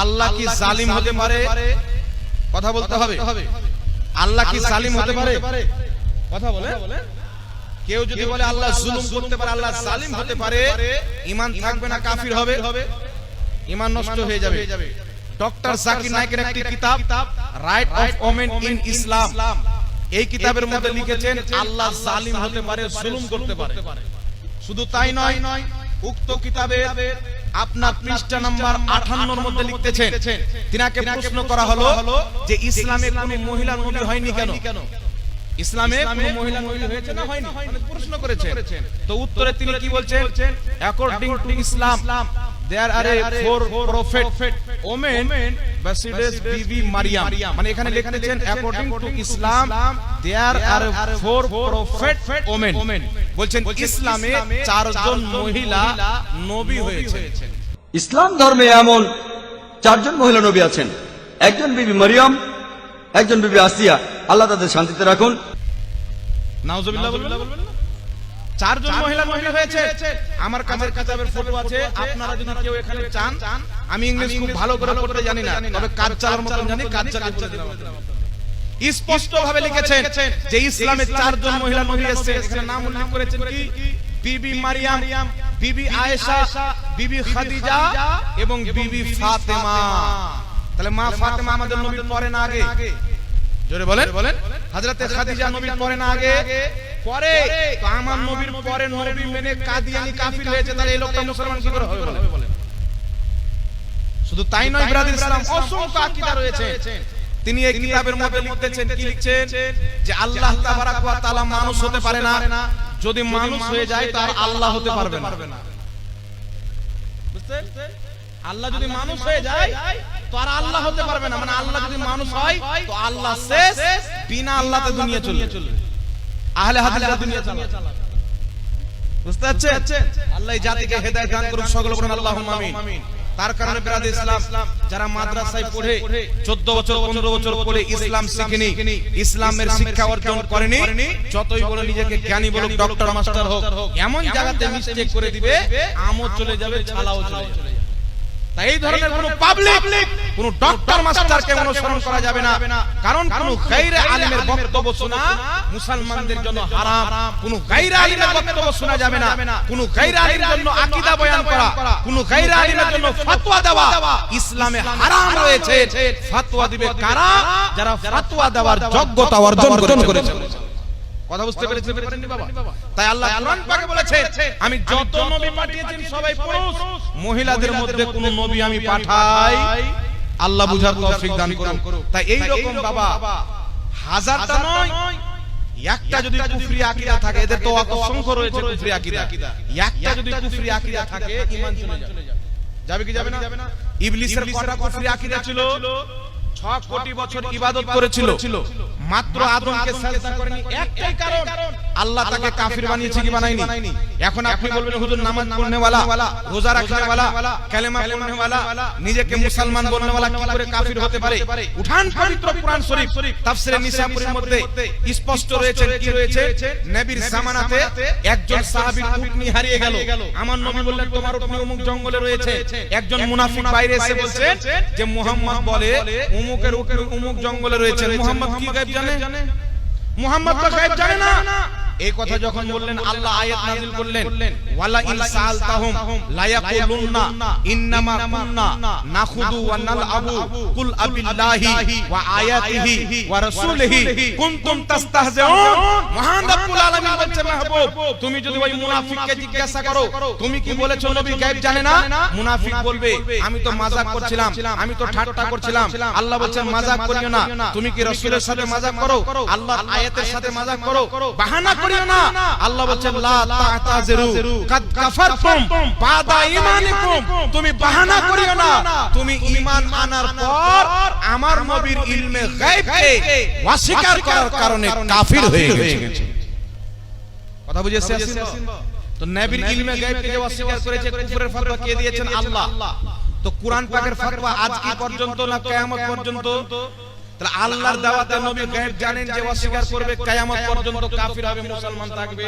আল্লাহ কি জালিম হতে পারে? কথা বলতে হবে। আল্লাহ কি জালিম হতে পারে? কথা বলে। কেউ যদি বলে আল্লাহ জুলুম করতে পারে, আল্লাহ জালিম হতে পারে, ঈমান থাকবে না, কাফির হবে, ঈমান নষ্ট হয়ে যাবে। ডক্টর জাকির নায়েকের একটি কিতাব রাইট অফ ওমেন ইন ইসলাম, এই কিতাবের মধ্যে লিখেছেন আল্লাহ জালিম হতে পারে, জুলুম করতে পারে। শুধু তাই নয়, উক্ত কিতাবের আপনার পৃষ্ঠা নাম্বার 58 এর মধ্যে লিখতেছেন, তিনাকে প্রশ্ন করা হলো যে ইসলামে কোন মহিলা নবী হয়নি কেন? ইসলামে কোন মহিলা নবী হয়েছে না হয়নি? প্রশ্ন করেছেন। তো উত্তরে তিনি কি বলছেন? According to Islam there are four prophet women besides bibi maryam, মানে এখানে লিখেছেন according to islam there are four prophet women, বলছেন ইসলামে চারজন মহিলা নবী হয়েছে। ইসলাম ধর্মে এমন চারজন মহিলা নবী আছেন, একজন বিবি মারিয়াম, একজন বিবি আসিয়া, আল্লাহ তাদের শান্তিতে রাখুন। নাউজুবিল্লাহ বলবেন। চারজন মহিলা নবী হয়েছে। আমার কাছে কিতাবের ফটো আছে, আপনারা যদি কেউ এখানে চান, আমি ইংলিশ খুব ভালো করে পড়তে জানি না, তবে কাজ চালার মতন জানি, কাজ চালিয়ে বলে দিলাম। স্পষ্ট ভাবে লিখেছেন যে ইসলামে চারজন মহিলা নবী এসেছে। এখানে নাম উল্লেখ করেছেন কি? বিবি মারিয়াম, বিবি আয়েশা, বিবি খাদিজা এবং বিবি ফাতেমা। তাহলে মা ফাতেমা আমাদের নবীর পরে না আগে? জোরে বলেন। হযরতে খাদিজা নবীর পরে না আগে? পরে। তো আমার নবীর পরে নবী মেনে কাদিয়ানি কাফির হয়েছে, তাহলে এই লোকটা মুসলমান কি করে হবে বলেন? শুধু তাই নয় ব্রাদার ইসলাম, অসংখ্য আকীদা রয়েছে। তিনি এই কিতাবের মধ্যে লিখতেছেন, কি লিখছেন? যে আল্লাহ তাবারাক ওয়া তাআলা মানুষ হতে পারে না, যদি মানুষ হয়ে যায় তার আল্লাহ হতে পারবে না। বুঝছেন? আল্লাহ যদি মানুষ হয়ে যায় তো আর আল্লাহ হতে পারবে না, মানে আল্লাহ যদি মানুষ হয় তো আল্লাহ শেষ, বিনা আল্লাহতে দুনিয়া চলবে, আহলে হাদিসরা দুনিয়া চালাবে। বুঝতে পারছেন? আল্লাহ এই জাতিকে হেদায়েত দান করুন, সকলে বলুন আল্লাহুম্মা আমিন। তার কারণে ব্রাদার ইসলাম, যারা মাদ্রাসায় পড়ে 14 বছর 15 বছর পড়ে ইসলাম শিখেনি, ইসলামের শিক্ষা অর্জন করেনি, যতই বলে নিজেকে জ্ঞানী বলুক, ডক্টর মাস্টার হোক, এমন জায়গাতে মিস্টেক করে দিবে, আমও চলে যাবে, ছালাও চলে যাবে। তাই এই ধরনের কোন পাবলিক, কোন ডক্টর মাস্টারকে অনুসরণ করা যাবে না, কারণ কোন গায়রে আলেমের বক্তব্য শোনা মুসলমানদের জন্য হারাম। কোন গায়রে আলেমের বক্তব্য শোনা যাবে না, কোন গায়রে আলেমের জন্য আকীদা বয়ান করা, কোন গায়রে আলেমের জন্য ফতোয়া দেওয়া ইসলামে হারাম রয়েছে। ফতোয়া দিবে কারা? যারা ফতোয়া দেওয়ার যোগ্যতা অর্জন করেছে। কথা বুঝতে পেরেছেন বাবা? তাই আল্লাহ কোরআন পাকে বলেছে, আমি যত নবী পাঠিয়েছি সবাই পুরুষ, মহিলাদের মধ্যে কোন নবী আমি পাঠাই। আল্লাহ বুঝার তৌফিক দান করুন। তাই এই রকম বাবা হাজারটা নয়, একটা যদি কুফরি আকীদা থাকে, এদের তো অসংখ্য রয়েছে কুফরি আকীদা, একটা যদি কুফরি আকীদা থাকে ঈমান চলে যাবে। যাবে কি যাবে না? ইবলিসের কটা কুফরি আকীদা ছিল? 6 কোটি বছর ইবাদত করেছিল, মাত্র আদমকে সাজদা করেনি। একটাই কারণ, আল্লাহ তাকে কাফির বানিয়েছে কি বানায়নি? এখন আপনি বলবেন হুজুর নামাজ পড়নে ওয়ালা, রোজা রাখনে ওয়ালা, কালেমা পড়নে ওয়ালা, নিজেকে মুসলমান বলনে ওয়ালা কি করে কাফির হতে পারে? উঠান পবিত্র কুরআন শরীফ তাফসীরে নিসাপুরীর মধ্যে স্পষ্ট রয়েছে, কি রয়েছে? নবীর জামানাতে একজন সাহাবীর উটনি হারিয়ে গেল। আমার নবী বললেন তোমার উটনি অমুক জঙ্গলে রয়েছে। একজন মুনাফিক বাইরে এসে বলছেন যে মুহাম্মদ বলে অমুকের উটনি অমুক জঙ্গলে রয়েছে। মুহাম্মদ কি গায়েব জানে? মুহাম্মদ তো গায়েব জানে না। এই কথা যখন বললেন, আল্লাহ আয়াত নাযিল করলেন, ওয়ালা ইন সাআলতাহুম লা ইয়াকুলুন্না ইন্নামা কুননা নাখুদু ওয়া নালআবু কুল আবিল্লাহি ওয়া আয়াতিহি ওয়া রাসূলিহি কুনতুম তাস্তাহজিউন। মহান রব্বুল আলামিন বলছে, মাহবুব তুমি যদি ওই মুনাফিককে জিজ্ঞাসা করো তুমি কি বলেছো নবী গায়েব জানে না, মুনাফিক বলবে আমি তো মজাক করছিলাম, আমি তো ঠাট্টা করছিলাম। আল্লাহ বলছেন মাজাক করিও না। তুমি কি রাসূলের সাথে মজাক করো, আল্লাহর আয়াতের সাথে মজাক করো, বাহানা করিও না। আল্লাহ বলছেন লা তা'তাযিরু কাদ কাফারতুম বাদা ঈমানিকুম। তুমি বাহানা করিও না, তুমি ঈমান আনার পর আমার নবীর ইলমে গায়বকে অস্বীকার করার কারণে কাফির হয়ে গেছে। কথা বুঝেছেন? তো নবীর ইলমে গায়বকে যে অস্বীকার করেছে, কুফরের ফতোয়া কে দিয়েছেন? আল্লাহ। তো কুরআন পাকের ফতোয়া আজ কি পর্যন্ত না কিয়ামত পর্যন্ত? তাহলে আল্লাহর দাওয়াতে নবী গায়েব জানেন, যে অস্বীকার করবে কিয়ামত পর্যন্ত কাফির হবে, মুসলমান থাকবে।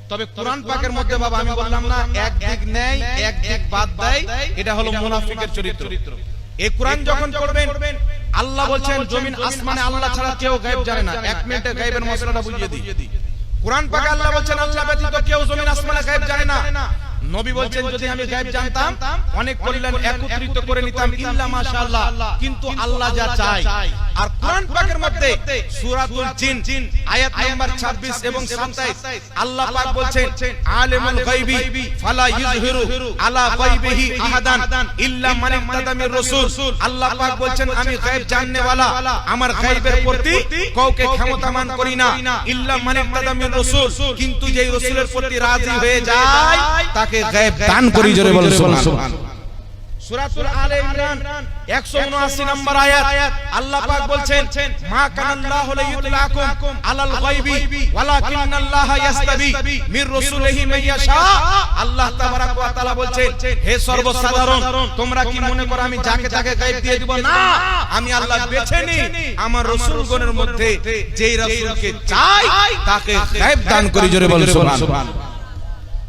তবে কোরআন পাকের মধ্যে বাবা আমি বললাম না এক দিক নেয় এক দিক বাদ দেয়, এটা হলো মুনাফিকের চরিত্র। এই কোরআন যখন পড়বেন আল্লাহ বলছেন জমিন আসমানে আল্লাহ ছাড়া কেউ গায়েব জানে না। এক মিনিটে গায়েবের মশলাটা বুঝিয়ে দিই। কোরআন পাকে আল্লাহ বলছেন আল্লাহ ব্যতীত কেউ জমিন আসমানে গায়েব জানে না। নবী বলছেন যদি আমি গায়েব জানতাম অনেক কল্যাণ একত্রিত করে নিতাম ইল্লা মাশাআল্লাহ, কিন্তু আল্লাহ যা চায়। আর কোরআন পাকের মধ্যে সূরাতুল জিন আয়াত নাম্বার 26 এবং 27 আল্লাহ পাক বলছেন আলিমুল গায়বি ফালা ইযহিরু আলা গায়বিহি আহাদান ইল্লা মান ইরতাদা মির রাসূল। আল্লাহ পাক বলছেন আমি গায়েব জাননে ওয়ালা, আমার গায়েবের প্রতি কাউকে ক্ষমতামান করি না ইল্লা মান ইরতাদা মির রাসূল, কিন্তু যেই রাসূলের প্রতি রাজি হয়ে যায় তাকে গায়েব দান করি। জোরে বলো সুবহানাল্লাহ। সূরাতুল আলে ইমরান 179 নম্বর আয়াত আল্লাহ পাক বলছেন মা কানাল্লাহু লিইউতলাকুম আলাল গায়বি ওয়ালাকিন্নাল্লাহা ইয়াসতাবি মির রাসূলিহি মাইয়াশা। আল্লাহ তাবারাক ওয়া তাআলা বলছেন হে সর্বসাধারণ তোমরা কি মনে করো আমি যাকে তাকে গায়েব দিয়ে দিব? না, আমি আল্লাহ বেছে নিই আমার রাসূলগণের মধ্যে যেই রাসূলকে চাই তাকে গায়েব দান করি। জোরে বলো সুবহানাল্লাহ।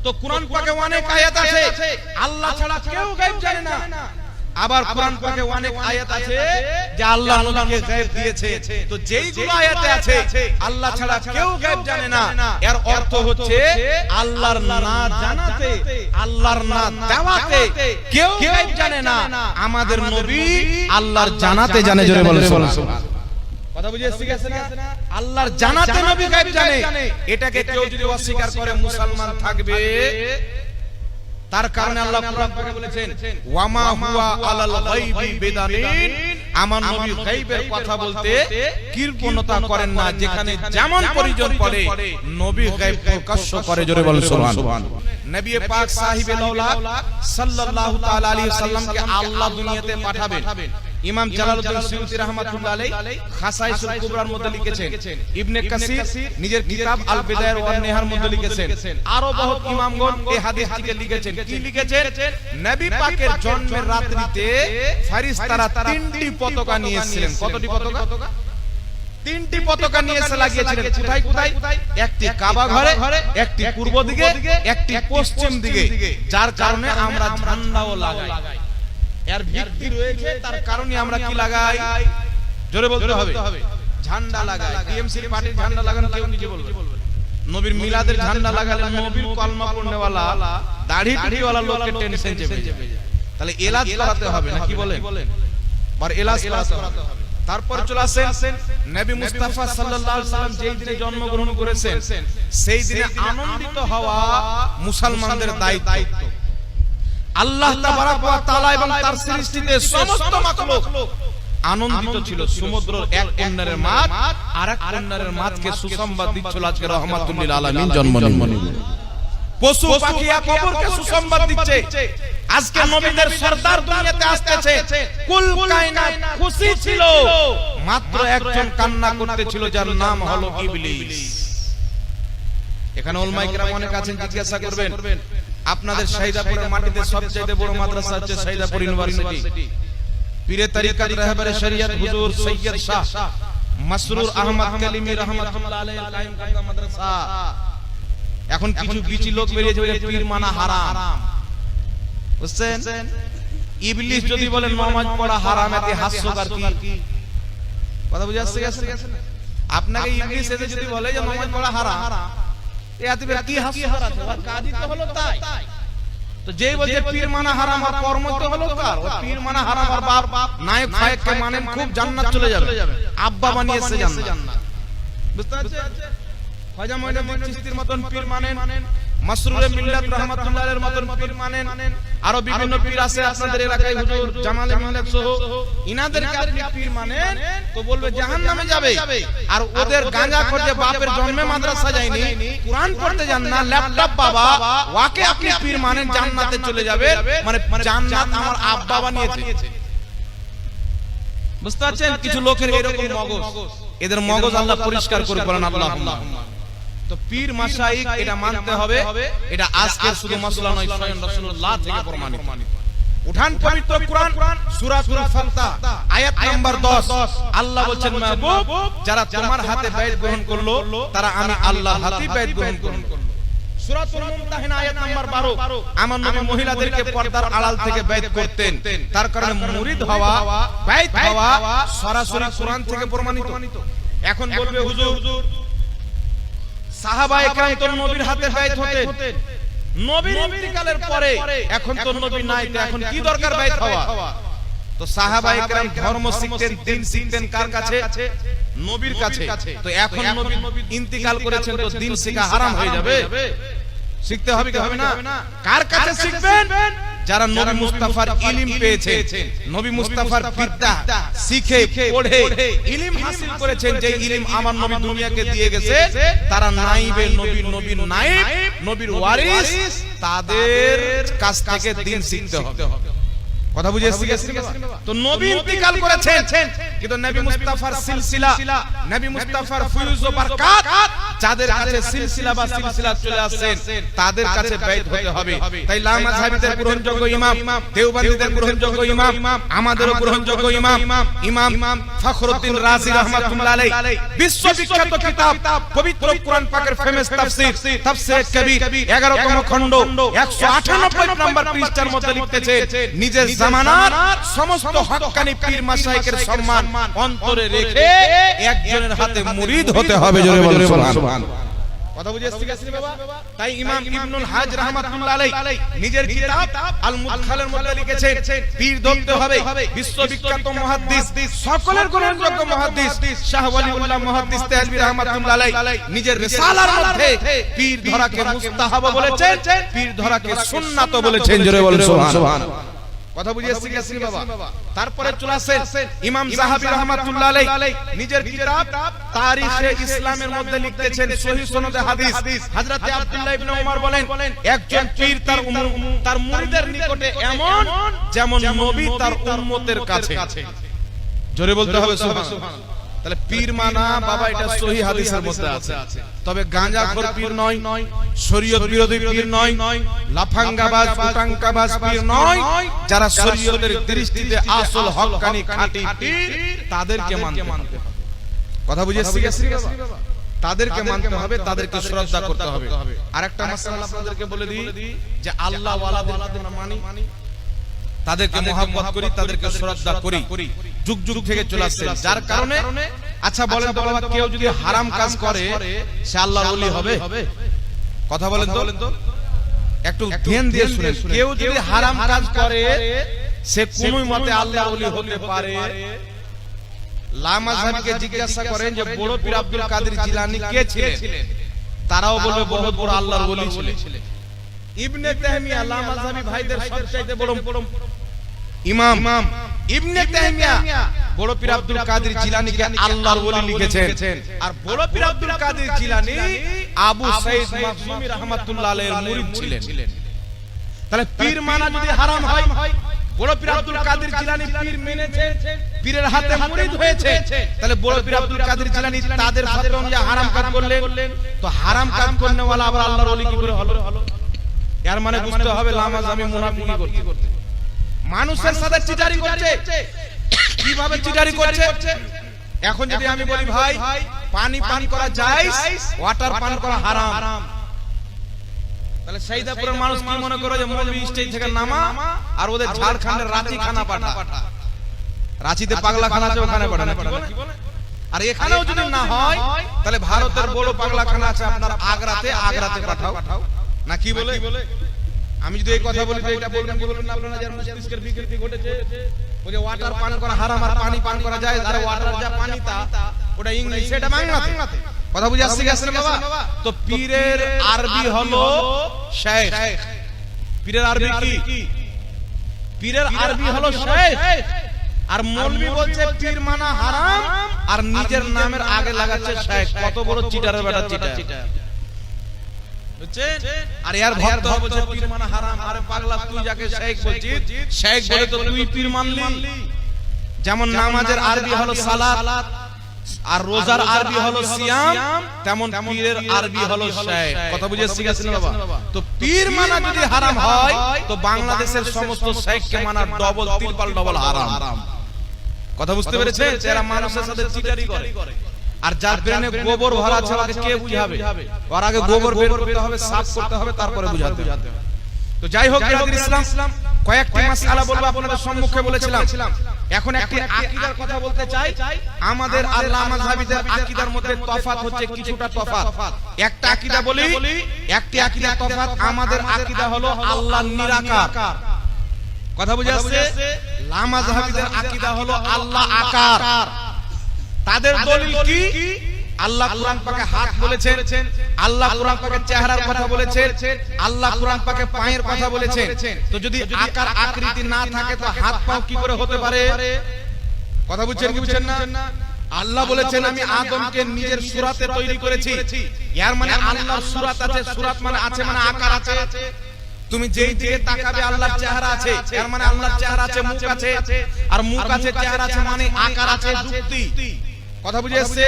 তো কোরআন পাকে অনেক আয়াত আছে আল্লাহ ছাড়া কেউ গায়েব জানে না। আবার কোরআন পাকে অনেক আয়াত আছে যে আল্লাহ নবীকে গায়েব দিয়েছে। তো যেইগুলো আয়াতে আছে আল্লাহ ছাড়া কেউ গায়েব জানে না, এর অর্থ হচ্ছে আল্লাহর না জানাতে আল্লাহর না দেওয়াতে কেউ গায়েব জানে না। আমাদের নবী আল্লাহর জানাতে জানে। জোরে বলো সুবহানাল্লাহ। কথা বুঝে এসেছে না? আল্লাহর জানাতে নবী গায়েব জানে। এটাকে কেউ যদি অস্বীকার করে মুসলমান থাকবে। তার কারণে আল্লাহ কোরআন পাকে বলেছেন ওয়ামা হুয়া আলাল গায়বি বিদানিন, আমার নবী গায়বের কথা বলতে কৃপণতা করেন না। যেখানে যেমন প্রয়োজন পড়ে নবী গায়ব প্রকাশ্য করে। জোরে বলেন সুবহানাল্লাহ। নবী পাক সাহিবে লাউলাক সাল্লাল্লাহু তাআলা আলাইহি সাল্লামকে আল্লাহ দুনিয়াতে পাঠাবেন। ইমাম জালালউদ্দিন সুয়ুতী রাহমাতুল্লাহ আলাইহি খাসাইসুল কুবরার মধ্যে লিখেছেন, ইবনে কাসির নিজের কিতাব আল বিদায়া ওয়ান নিহার মধ্যে লিখেছেন, আরো বহুত ইমামগণ এই হাদিসটিকে লিখেছেন। কি লিখেছেন? নবী পাকের জন্মের রাত্রিতে ফেরেশতারা তিনটি পতাকা নিয়ে এসেছিলেন। কতটি পতাকা? তিনটি পতাকা নিয়ে এসে লাগিয়েছিলেন। কোথায় কোথায়? একটি কাবা ঘরে, একটি পূর্ব দিকে, একটি পশ্চিম দিকে। যার কারণে আমরা ঝান্ডাও লাগাই। এর ভিত্তি রয়েছে, তার কারণে আমরা কি লাগাই? জোরে বলতে হবে, ঝান্ডা লাগাই। টিএমসি পার্টির ঝান্ডা লাগানো কেউ নিজে বলবে। নবীর মিলাদের ঝান্ডা লাগালে নবীর কলমা পড়নেওয়ালা দাড়ি টুপিওয়ালা লোকের টেনশন চেপে যায়। তাহলে এলাজ করাতে হবে না কি বলেন? আর এলাজ করাতে হবে। তারপর চলে আসেন নবী মুস্তাফা সাল্লাল্লাহু আলাইহি সাল্লাম যেই দিনে জন্মগ্রহণ করেছেন সেই দিনে আনন্দিত হওয়া মুসলমানদের দায়িত্ব। আল্লাহ তাবারাক ওয়া তাআলা এবং তার সৃষ্টিতে সমস্ত মাখলুক আনন্দিত ছিল। সমুদ্রের এক কিনারের মাছ আরেক কিনারের মাছকে সুসংবাদ দিচ্ছিল আজকে রাহমাতুল লিল আলামিন জন্ম নিলেন। পশু পাখি কবরকে সুসংবাদ দিচ্ছে আজকে নবীদের সরদার দুনিয়াতে আসতেছে। কুল কায়নাত খুশি ছিল, মাত্র একজন কান্না করতেছিল যার নাম হলো ইবলিস। এখানে উলামায়ে কেরাম অনেক আছেন, জিজ্ঞাসা করবেন আপনাদের শাহিদাপুরের মাটিতে সবচেয়ে বড় মাদ্রাসা হচ্ছে শাহিদাপুর ইউনিভার্সিটি। পীরে তরিকত রাহবারে শরিয়ত হুজুর সৈয়দ শাহ মাসরুর আহমদ কালিমি রাহমাতুল্লাহ আলাইহি কায়েম করা মাদ্রাসা। এখন কিছু বিচি লোক বেরিয়েছে বলে পীর মানা হারাম। বুঝছেন? ইবলিস যদি বলে নামাজ পড়া হারাম, এতে হাস্যকর কি? কথা বুঝে আসছে? আপনাকে ইবলিস এসে যদি বলে যে নামাজ পড়া হারাম, এতে কি হাস্যকর আছে? আর কাজই তো হলো তাই। তো যেই বলছে পীর মানা হারাম আর কর্ম তো হলো কার? ও পীর মানা হারাম আর বাপ নায়ক ফায়েককে মানেন খুব জান্নাত চলে যাবে। আব্বা বানিয়েছে জান্নাত। বুঝতে পারছেন? খাজা মঈনুদ্দিন চিশতির মতন পীর মানেন, মাসরুরে মিল্লাত রাহমাতুল্লাহ আলাইহির মতন পীর মানেন, আরো বিভিন্ন পীর আছে আপনাদের এলাকায় হুজুর জামালে মিল্লাত সহ। ইনাদেরকে আপনি পীর মানেন তো বলবে জাহান্নামে যাবে। আর ওদের গাঁজা খোঁজে বাপের জন্মে মাদ্রাসা যায়নি, কুরআন পড়তে যান না, ল্যাপটপ বাবা, ওয়াকে আপনি পীর মানেন জান্নাতে চলে যাবে। মানে জান্নাত আমার আব্বা বানিয়েছে। বুঝতে পারছেন? কিছু লোকের এরকম মগজ, এদের মগজ আল্লাহ পরিষ্কার করে বলেন আল্লাহুম্মা। তো পীর মাশাইখ এটা মানতে হবে। এটা আজকের শুধু মাসলা নয়, স্বয়ং রাসূলুল্লাহ থেকে প্রমাণিত। উঠান পবিত্র কুরআন সূরাতুল ফাতহ আয়াত নাম্বার 10 আল্লাহ বলেন মাহবুব যারা তোমার হাতে বাইত গ্রহণ করলো তারা আমি আল্লাহর হাতে বাইত গ্রহণ করলো। সূরাতুল মুমতাহিনা আয়াত নাম্বার 12 আমার নবী মহিলাদেরকে পর্দার আড়াল থেকে বাইত করতেন, তার কারণে মুরিদ হওয়া, বাইত হওয়া সরাসরি কোরআন থেকে প্রমাণিত। এখন বলবে হুজুর সাহাবায়ে কেরাম তো নবীর হাতে বাইত হতেন, নবীর ইন্তিকালের পরে এখন তো নবী নাই, তো এখন কি দরকার বাইত হওয়া? তো সাহাবায়ে কেরাম ধর্ম শিখতেন, দ্বীন শিখতেন কার কাছে? নবীর কাছে। তো এখন নবী ইন্তিকাল করেছেন, তো দ্বীন শেখা হারাম হয়ে যাবে? শিখতে হবে কি হবে না? কার কাছে শিখবেন? যারা নবী মুস্তাফার ইলম পেয়েছেন, নবী মুস্তাফার বিদ্যা শিখে পড়ে ইলম হাসিল করেছেন, যে ইলম আমার নবী দুনিয়াকে দিয়ে গেছে, তারা নাইবে নবী, নবীর নাইব, নবীর ওয়ারিস, তাদের কাছ থেকে দ্বীন শিখতে হবে। কথা বুঝে এসেছি? তো নবী ইন্তিকাল করেছেন, কিন্তু নবী মুস্তাফার সিলসিলা, নবী মুস্তাফার ফুয়ুজ ও বারাকাত যাদের কাছে সিলসিলা বা সিলসিলা চলে আসেন, তাদের কাছে বাইত হতে হবে। তাই লা মাযহাবিদের গ্রহণযোগ্য ইমাম, দেওবন্দীদের গ্রহণযোগ্য ইমাম, আমাদেরও গ্রহণযোগ্য ইমাম ইমাম ফখরুদ্দিন রাজি রাহমাতুল্লাহ আলাইহি বিশ্ববিখ্যাত কিতাব পবিত্র কোরআন পাকের ফেমাস তাফসীর, তাফসীর কবির 11তম খণ্ড 198 নম্বর পৃষ্ঠার মধ্যে লিখতেছেন, নিজের জামানার সমস্ত হক্কানি পীর মাশায়েখের সম্মান অন্তরে রেখে একজনের হাতে মুরিদ হতে হবে। জোরে বলুন সুবহানাল্লাহ। কথা বুঝে এসেছি বাবা? তাই ইমাম ইবনুল হাজ রাহমাতুল্লাহ আলাইহি নিজের কিতাব আল মুদখালের মধ্যে লিখেছেন, পীর ধরতে হবে বিশ্ববিখ্যাত মুহাদ্দিস, সকলের গ্রহণযোগ্য মুহাদ্দিস শাহ ওয়ালিউল্লাহ মুহাদ্দিস তাহলভী রাহমাতুল্লাহ আলাইহি নিজের রিসালার মধ্যে পীর ধরাকে মুস্তাহাব বলেছেন, পীর ধরাকে সুন্নাত বলেছেন। জোরে বলুন সুবহানাল্লাহ। কথা বুঝে এসেছি বাবা? তারপরে চলে আসেন ইমাম যাহাবী রাহমাতুল্লাহ আলাইহি নিজের কিতাব তারিখে ইসলামের মধ্যে লিখতেছেন, সহিহ সনদে হাদিস হযরতে আব্দুল্লাহ ইবনে ওমর বলেন, একজন পীর তার মুরিদের নিকটে এমন যেমন নবী তার উম্মতের কাছে। জোরে বলতে হবে সুবহানাল্লাহ। তাহলে পীর মানা বাবা এটা সহিহ হাদিসের মধ্যে আছে, তবে গাঁজাখোর পীর নয়, শরীয়ত বিরোধী পীর নয়, লাফাঙ্গাবাজ পুটাঙ্কাবাজ পীর নয়, যারা শরীয়তের দৃষ্টিতে আসল হক্কানি খাঁটি পীর, তাদেরকে মানতে হবে। কথা বুঝে এসেছি বাবা? তাদেরকে মানতে হবে, তাদেরকে শ্রদ্ধা করতে হবে। আরেকটা মাসআলা আপনাদেরকে বলে দিই, যে আল্লাহ ওয়ালাদের মানি, তাদেরকে মহব্বত করি, তাদেরকে শ্রদ্ধা করি, যুগ যুগ থেকে চলে আসছে, যার কারণে আচ্ছা বলেন তো বাবা, কেউ যদি হারাম কাজ করে সে আল্লাহর ওলি হবে? কথা বলেন তো, একটু ধ্যান দিয়ে শুনেন। কেউ যদি হারাম কাজ করে সে কোন মতে আল্লাহর ওলি হতে পারে? লা মাযহাবিকে জিজ্ঞাসা করেন যে বড় পীর আব্দুল কাদের জিলানী কে ছিলেন, তারাও বলবে বহুত বড় আল্লাহর ওলি ছিলেন। ইবনে তাহমিয়া লা মাযহাবি ভাইদের সবচাইতে বড় ইমাম ইবনে তাহমিয়া বড় পীর আব্দুল কাদের জিলানীকে আল্লাহর ওলি লিখেছেন, আর বড় পীর আব্দুল কাদের জিলানী আবু সাঈদ মাখজুমি রাহমাতুল্লাহ আলাইহির মুরিদ ছিলেন। তাহলে পীর মানা যদি হারাম হয়, বড় পীর আব্দুল কাদের জিলানী পীর মেনেছেন, পীরের হাতে মুরিদ হয়েছে, তাহলে বড় পীর আব্দুল কাদের জিলানী তাদের ফতোয়া অনুযায়ী হারাম কাজ করলেন, তো হারাম কাজ করনেওয়ালা আবার আল্লাহর ওলি কি করে হলো? এর মানে বুঝতে হবে লা মাযহাবি মুনাফিকি করতে, মানুষের সাথে চিটারি করছে। কিভাবে চিটারি করছে? এখন যদি আমি বলি ভাই পানি পান করা জায়েজ, ওয়াটার পান করা হারাম, তাহলে সাইদাপুরের মানুষ কি মনে করে যে মৌলভী স্টেজ থেকে নামা আর ওদের ঝাড়খণ্ডের রাঁচি খানা পাঠা, রাঁচিতে পাগলা খানা আছে ওখানে পাঠা, কি বলে? আর এখানেও যদি না হয় তাহলে ভারতের বড় পাগলা খানা আছে আপনার আগ্রাতে পাঠাও, না কি বলে? আমি যদি এই কথা বলি তো এটা বলবেন না আপনারা, যার মস্তিষ্কের বিকৃতি ঘটেছে, ওই যে ওয়াটার পান করা হারাম আর পানি পান করা যায়, আর ওয়াটার যা পানি তা ওটা ইংলিশ, এটা বাংলাতে। কথা বুঝে আসছে বাবা? তো পীরের আরবি হলো শেখ, পীরের আরবি কি? পীরের আরবি হলো শেখ, আর মৌলভী বলছে পীর মানা হারাম, আর নিজের নামের আগে লাগাচ্ছে শেখ। কত বড় চিটারের বেটা চিটার, বুঝছেন? আর এর ভক্ত বলছে পীর মানা হারাম। আরে পাগলা, তুই যাকে শেখ বলছিস, শেখ বলে তো তুই পীর মানলি। যেমন নামাজের আরবি হলো সালাত, আর রোজার আরবি হলো সিয়াম, তেমন পীরের আরবি হলো শেখ। কথা বুঝে শিখেছেন বাবা? তো পীর মানা যদি হারাম হয়, তো বাংলাদেশের সমস্ত শেখকে মানা ডবল তিরপাল ডবল হারাম। কথা বুঝতে পেরেছেন? এরা মানুষের সাথে চিটারি করে। আর যার ব্রেনে গোবর ভরা আছে ওকে কে বুঝাবে? ওর আগে গোবর বের করতে হবে, সাফ করতে হবে, তারপরে বুঝাতে হবে। তো যাই হোক ইসলাম কয়েকটি মাসআলা বলবো, আপনাদের সম্মুখে বলেছিলাম। এখন একটি আকীদার কথা বলতে চাই। আমাদের আল্লাহ মাযহাবীদের আকীদার মধ্যে তফাৎ হচ্ছে, কিছুটা তফাৎ। একটা আকীদা বলি, একটি আকীদা তফাৎ। আমাদের আকীদা হলো আল্লাহ নিরাকার। কথা বুঝে আসছে? মাযহাবীদের আকীদা হলো আল্লাহ আকার। তাদের দলিল কি? আল্লাহ কোরআন পাকে হাত বলেছেন, আল্লাহ কোরআন পাকে চেহারার কথা বলেছেন, আল্লাহ কোরআন পাকে পায়ের কথা বলেছেন। তো যদি আকার আকৃতি না থাকে তো হাত পাও কি করে হতে পারে? কথা বুঝছেন কি বুঝছেন না? আল্লাহ বলেছেন আমি আদমকে নিজের সূরাতে তৈরি করেছি। এর মানে আল্লাহর সূরাত আছে, সূরাত মানে আছে, মানে আকার আছে। তুমি যেই দিকে তাকাবে আল্লাহর চেহারা আছে, এর মানে আল্লাহর চেহারা আছে, মুখ আছে। আর মুখ আছে, চেহারা আছে, মানে আকার আছে, যুক্তি। কথা বুঝে আসছে?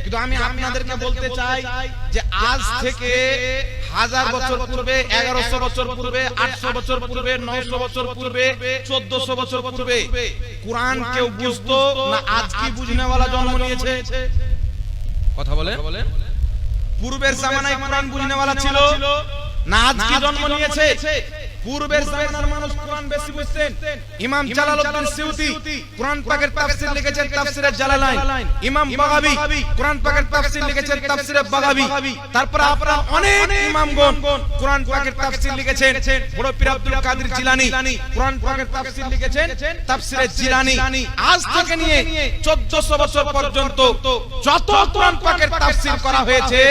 কিন্তু আমি আপনাদেরকে বলতে চাই যে আজ থেকে 1000 বছর পূর্বে, 1100 বছর পূর্বে, 800 বছর পূর্বে, 900 বছর পূর্বে, 1400 বছর পূর্বে কোরআন কেউ বুঝতো না? আজ কি বুঝনেওয়ালা জন্ম নিয়েছে? কথা বলে পূর্বের জামানায় কোরআন বুঝনেওয়ালা ছিল না? আজ কি জন্ম নিয়েছে? পূর্বের জামানার মানুষ কোরআন বেশি বুঝতেন। ইমাম জালালউদ্দিন সিউতি কোরআন পাকের তাফসীর লিখেছেন তাফসীরে জালালাইন। ইমাম বাগাবী কোরআন পাকের তাফসীর লিখেছেন তাফসীরে বাগাবী। তারপর আপনারা অনেক ইমামগণ কোরআন পাকের তাফসীর লিখেছেন। বড় পীর আব্দুল কাদের জিলানী কোরআন পাকের তাফসীর লিখেছেন তাফসীরে জিলানী। আজ থেকে নিয়ে 1400 বছর পর্যন্ত যত কোরআন পাকের তাফসীর করা হয়েছে,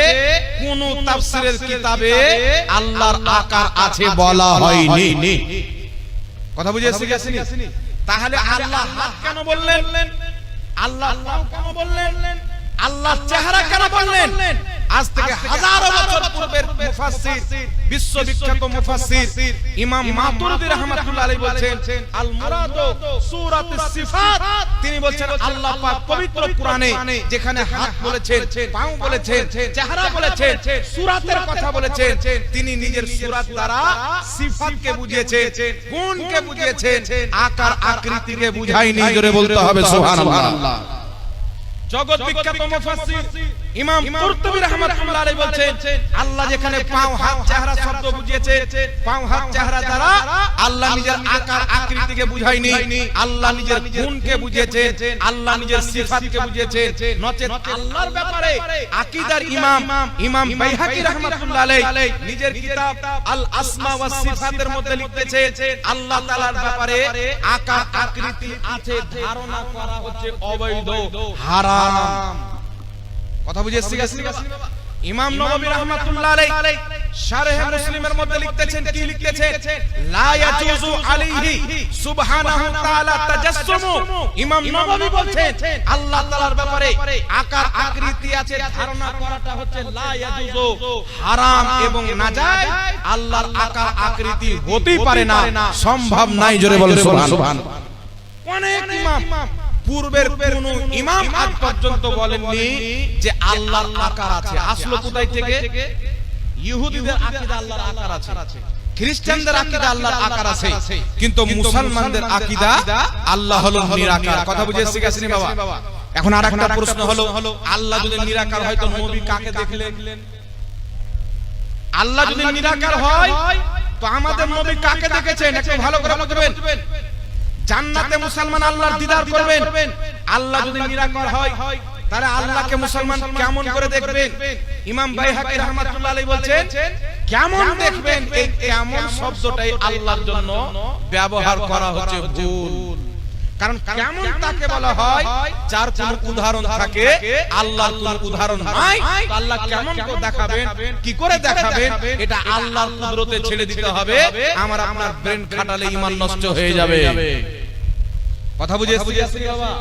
কোন তাফসীরের কিতাবে আল্লাহর আকার আছে বলা হয় নি। কথা বুঝে আসছে? তাহলে আল্লাহ হাত কেন বললেন? আল্লাহ পাও কেন বললেন? আল্লাহ চেহারা কেন বললেন? আজ থেকে হাজারো বছর পূর্বের মুফাসসির, বিশ্ববিখ্যাত মুফাসসির ইমাম মাতুরিদি রাহমাতুল্লাহ আলাইহি বলেন আল মুরাদু সূরাতুস সিফাত। তিনি বলেন আল্লাহ পাক পবিত্র কোরআনে যেখানে হাত বলেছেন, পাও বলেছেন, চেহারা বলেছেন, সূরাতের কথা বলেছেন, তিনি নিজের সূরাত দ্বারা সিফাতকে বুঝিয়েছেন, গুণকে বুঝিয়েছেন, আকার আকৃতিকে বুঝায়নি। জোরে বলতে হবে সুবহানাল্লাহ। জগৎ বিখ্যাত মুফাসসির ইমাম কুরতুবী রাহমাতুল্লাহ আলাইহি বলেন আল্লাহ যেখানে পাও, হাত, চেহারা শব্দ বুঝিয়েছে, পাও, হাত, চেহারা দ্বারা আল্লাহ নিজের আকার আকৃতিকে বুঝায়নি, আল্লাহ নিজের গুণকে বুঝিয়েছে, আল্লাহ নিজের সিফাতকে বুঝিয়েছে। নচেত আল্লাহর ব্যাপারে আকীদার ইমাম বাইহাকী রাহমাতুল্লাহ আলাইহি নিজের কিতাব আল আসমা ওয়াস সিফাতের মধ্যে লিখতেছে আল্লাহ তাআলার ব্যাপারে আকার আকৃতি আছে ধারণা করা হচ্ছে অবৈধ, হারাম। কথা বুঝে আসছে? ইমাম নববী রাহমাতুল্লাহ আলাইহি শারহ মুসলিমের মধ্যে লিখতেছেন, কি লিখতেছেন? লা ইয়াজুজু আলাইহি সুবহানাহু তাআলা তাজাসসুমু। ইমাম নববী বলছেন আল্লাহ তাআলার ব্যাপারে আকার আকৃতি আছে ধারণা করাটা হচ্ছে লা ইয়াজুজু, হারাম এবং নাজায়েজ। আল্লাহর আকার আকৃতি হতেই পারে না, সম্ভব নাই। জোরে বলেন সুবহানাল্লাহ। অনেক ইমাম, পূর্বের কোন ইমাম আজ পর্যন্ত বলেননি যে আল্লাহর আকার আছে। আসলো কোথায় থেকে? ইহুদিদের আকীদা আল্লাহর আকার আছে, খ্রিস্টানদের আকীদা আল্লাহর আকার আছে, কিন্তু মুসলমানদের আকীদা আল্লাহ হলো নিরাকার। কথা বুঝে এসে গেছেন বাবা? এখন আরেকটা প্রশ্ন হলো, আল্লাহ যদি নিরাকার হয় তো নবী কাকে দেখলেন? আল্লাহ যদি নিরাকার হয় তো আমাদের নবী কাকে দেখেছেন? একটু ভালো করে বুঝবেন। জান্নাতে মুসলমান আল্লাহর দিদার করবেন। আল্লাহ যদি নিরাকার হয় তাহলে আল্লাহকে মুসলমান কেমন করে দেখবেন? ইমাম বাইহাকী রাহমাতুল্লাহ আলাইহি বলেন কেমন দেখবেন? এই কেমন শব্দটাই আল্লাহর জন্য ব্যবহার করা হচ্ছে ভুল। কারণ কেমন তাকে বলা হয় যার কোনো উদাহরণ থাকে, আল্লাহর কোনো উদাহরণ নাই। তো আল্লাহ কেমন করে দেখাবেন, কি করে দেখাবেন? এটা আল্লাহর কুদরতে ছেড়ে দিতে হবে। আমার আপনার ব্রেন খাটালে ঈমান নষ্ট হয়ে যাবে। কথা বুঝে আসছে বাবা?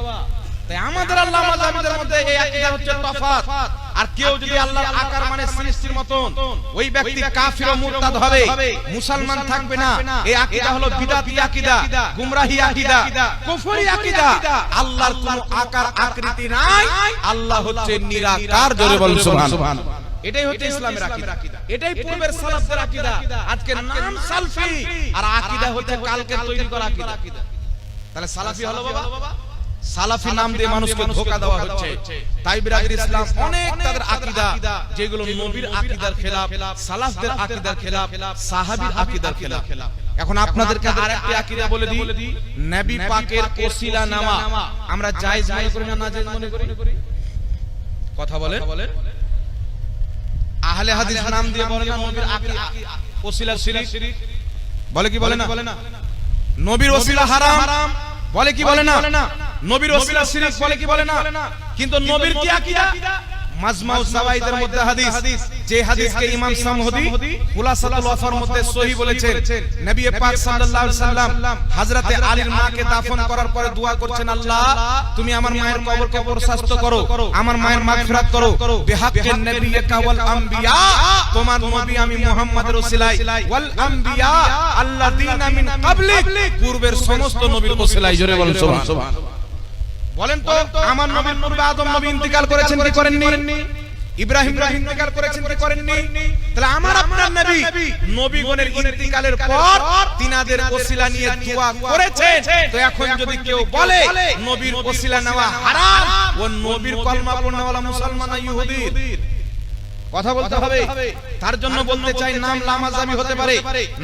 তাই আমাদের আল্লাহ মাযহাবীদের মধ্যে এই আকীদা হচ্ছে তফাৎ। আর কেউ যদি আল্লাহর আকার মানে সৃষ্টির মতন, ওই ব্যক্তি কাফির ও মুরতাদ হবে, মুসলমান থাকবে না। এই আকীদা হলো বিদআতি আকীদা, গুমরাহি আকীদা, কুফরি আকীদা। আল্লাহর কোনো আকার আকৃতি নাই, আল্লাহ হচ্ছে নিরাকার। জোরে বলুন সুবহানাল্লাহ। এটাই হচ্ছে ইসলামের আকীদা, এটাই পূর্বের সালাফদের আকীদা। আজকে নাম সালফি আর আকীদা হচ্ছে কালকে তৈরি করা আকীদা। তাহলে সালাফি হলো বাবা? সালাফি নাম দিয়ে মানুষকে ধোঁকা দেওয়া হচ্ছে। তাই বিরাদর ইসলাম অনেক তাদের আকীদা যেগুলো নবীর আকীদার খেলাফ, সালাফদের আকীদার খেলাফ, সাহাবীর আকীদার খেলাফ। এখন আপনাদেরকে আরেকটি আকীদা বলে দিই, নবী পাকের ওসিলা নামা আমরা জায়েজ মনে করি না নাজায়েজ মনে করি? কথা বলেন। আহলে হাদিস নাম দিয়ে বলে না নবীর ওসিলা শিরক, বলে কি বলে না? নবীর ওসিলা হারাম, বলে কি বলে না? নবীর ওসিলা শিরক, বলে কি বলে না? কিন্তু নবীর কি আকীদা? মাজমাউ যাওয়াইদের মধ্যে হাদিস, যে হাদিসকে ইমাম সামহদি খুলাসাতুল ওয়াফার মধ্যে সহিহ বলেছেন, নবী পাক সাল্লাল্লাহু আলাইহি সাল্লাম হযরতে আলীর মাকে দাফন করার পরে দোয়া করছেন, আল্লাহ তুমি আমার মায়ের কবরকে প্রশস্ত করো, আমার মায়ের মাগফিরাত করো, বিহাক্কিন নবিয়্যিকা ওয়াল আম্বিয়া, তোমার নবী আমি মুহাম্মদের ওসিলায়, ওয়াল আম্বিয়া আল্লাযীনা মিন ক্বাবলিক, পূর্বের সমস্ত নবীর ওসিলায়। জোরে বলেন সুবহানাল্লাহ। বলেন তো আমার নবীর পূর্বে আদম নবী ইন্তিকাল করেছেন কি করেননি? ইব্রাহিম নবী ইন্তিকাল করেছেন কি করেননি? তাহলে আমার আপনার নবী নবীগণের ইন্তিকালের পর তিনাদের ওসিলা নিয়ে দোয়া করেছেন। তো এখন যদি কেউ বলে নবীর ওসিলা নেওয়া হারাম, ও নবীর কলমা পড়নেওয়ালা মুসলমান না ইহুদির? কথা বলতে হবে। তার জন্য বলতে চাই, নাম লামাজাবি হতে পারে,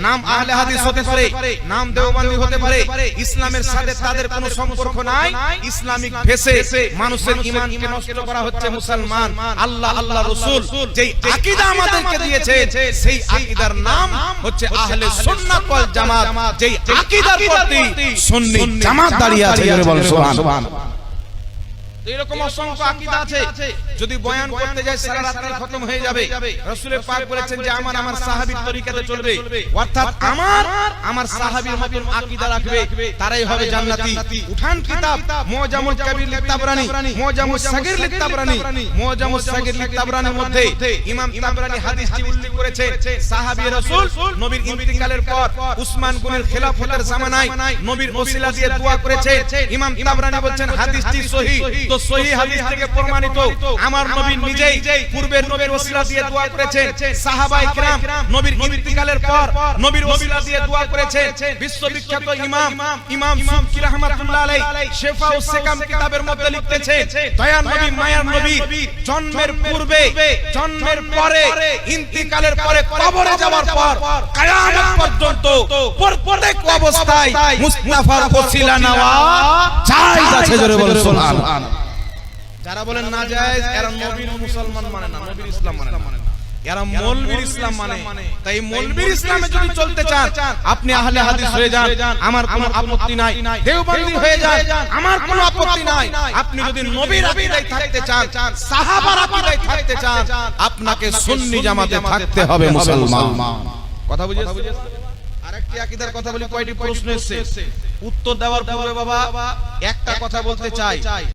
নাম আহলে হাদিস হতে পারে, নাম দেওবন্দি হতে পারে, ইসলামের সাথে তাদের কোনো সম্পর্ক নাই। ইসলামিক ভেষে মানুষের ঈমানকে নষ্ট করা হচ্ছে। মুসলমান আল্লাহ আল্লাহ রাসূল যেই আকীদা আমাদেরকে দিয়েছে, সেই আকীদার নাম হচ্ছে আহলে সুন্নাত ওয়াল জামাত, যেই আকীদার প্রতি সুন্নি জামাত দাঁড়িয়ে আছে। জোরে বলেন সুবহানাল্লাহ। এরকম অসংখ্য আকীদা আছে, যদি বয়ান করতে যাই সারা রাত খতম হয়ে যাবে। রাসূল পাক বলেছেন যে আমার সাহাবীর তরিকাতে চলবে, অর্থাৎ আমার সাহাবীর মতন আকীদা রাখবে, তারাই হবে জান্নাতি। উঠান কিতাব মুআজামুল কাবীর লিখ তাবরানী, মুআজামুস সাগীর লিখ তাবরানী, মুআজামুস সাগীর লিখ তাবরানীর মধ্যে ইমাম তাবরানী হাদিসটি উল্লেখ করেছেন, সাহাবী রাসূল নবীর ইন্তিকালের পর উসমান গনির খেলাফতের জামানায় নবীর ওসিলা দিয়ে দোয়া করেছেন। ইমাম তাবরানী বলেন হাদিসটি সহিহ। সহিহ হাদিস থেকে প্রমাণিত আমার নবী নিজেই পূর্বের নবীর ওসিলা দিয়ে দোয়া করেছেন। সাহাবায়ে কিরাম নবীর ইন্তিকালের পর নবীর ওসিলা দিয়ে দোয়া করেছেন। বিশ্ববিখ্যাত ইমাম সুবকি রাহমাতুল্লাহ আলাইহি শিফাউস সিকাম কিতাবের মধ্যে লিখতেছেন, দয়ার নবী মায়ার নবী জন্মের পূর্বে, জন্মের পরে, ইন্তিকালের পরে, কবরে যাওয়ার পর কিয়ামত পর্যন্ত প্রত্যেক অবস্থায় মুস্তাফার ওসিলা নেওয়া জায়েজ আছে। জোরে বলেন সুবহানাল্লাহ। যারা বলেন না জায়েজ, এরা নবীর মুসলমান মানে না, নবীর ইসলাম মানে না, এরা মৌলবীর ইসলাম মানে। তাই মৌলবীর ইসলামে যদি চলতে চান, আপনি আহলে হাদিস হয়ে যান, আমার কোনো আপত্তি নাই। দেওবন্দি হয়ে যান, আমার কোনো আপত্তি নাই। আপনি যদি নবীর আকীদায় থাকতে চান, সাহাবার আকীদায় থাকতে চান, আপনাকে সুন্নি জামাতে থাকতে হবে মুসলমান। কথা বুঝেছেন? আরেকটি আকীদার কথা বলি, কয়টি প্রশ্ন এসেছে, উত্তর দেওয়ার পূর্বে বাবা একটা কথা বলতে চাই।